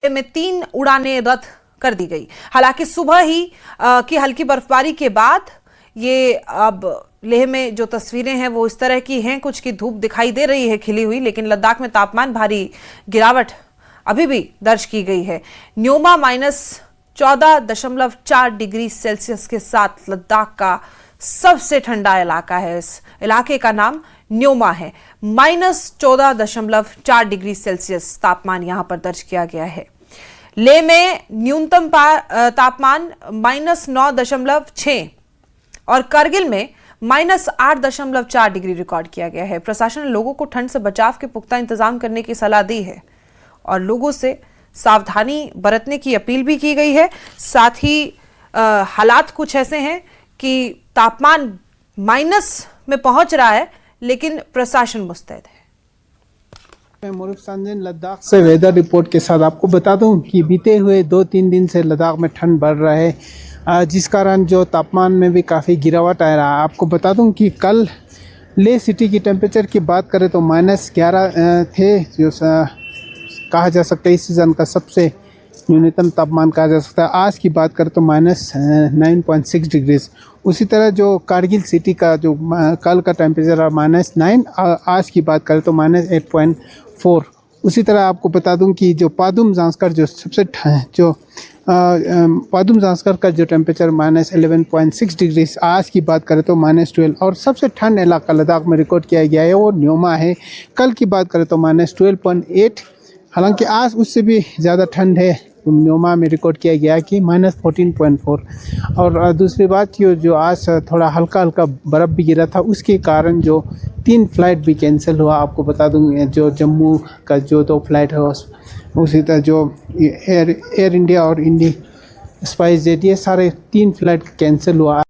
में 3 उड़ानें रद्द कर दी गई। हालांकि सुबह ही की हल्की बर्फबारी के बाद ये अब लेह में जो तस्वीरें हैं वो इस तरह की हैं, कुछ की धूप दिखाई दे रही है खिली हुई, लेकिन लद्दाख में तापमान भारी गिरावट अभी भी दर्ज की गई है। न्योमा -14.4 डिग्री सेल्सियस के साथ लद्दाख का सबसे ठंडा इलाका है। इस इलाके का नाम न्योमा है। -14.4 डिग्री सेल्सियस तापमान यहां पर दर्ज किया गया है। लेह में न्यूनतम तापमान -9.6 और करगिल में -8.4 डिग्री रिकॉर्ड किया गया है। प्रशासन ने लोगों को ठंड से बचाव के पुख्ता इंतजाम करने की सलाह दी है और लोगों से सावधानी बरतने की अपील भी की गई है। साथ ही हालात कुछ ऐसे हैं कि तापमान माइनस में पहुंच रहा है, लेकिन प्रशासन मुस्तैद है। मैं मुरुख संजन लद्दाख से वेदर रिपोर्ट के साथ आपको बता दूं कि बीते हुए 2-3 दिन से लद्दाख में ठंड बढ़ रहा है, जिस कारण जो तापमान में भी काफ़ी गिरावट आ रहा है। आपको बता दूं कि कल लेह सिटी की टेम्परेचर की बात करें तो -11 थे, जो कहा जा सकता है इस सीज़न का सबसे न्यूनतम तापमान कहा जा सकता है। आज की बात करें तो -9.6 डिग्रीज। उसी तरह जो कारगिल सिटी का जो कल का टेम्परेचर -9, आज की बात करें तो -8.4। उसी तरह आपको बता दूं कि जो पादुम जांस्कर जो सबसे पादुम जांस्कर का जो टेम्परेचर -11.6 डिग्री, आज की बात करें तो -12। और सबसे ठंड इलाका लद्दाख में रिकॉर्ड किया गया है वो न्योमा है। कल की बात करें तो -12.8, हालांकि आज उससे भी ज़्यादा ठंड है। न्योमा में रिकॉर्ड किया गया कि -14.4। और दूसरी बात जो आज थोड़ा हल्का हल्का बर्फ़ भी गिरा था, उसके कारण जो 3 फ्लाइट भी कैंसिल हुआ। आपको बता दूं जो जम्मू का जो 2 फ्लाइट है, उसी तरह जो एयर इंडिया और इंडी स्पाइस जेट, ये सारे 3 फ्लाइट कैंसिल हुआ।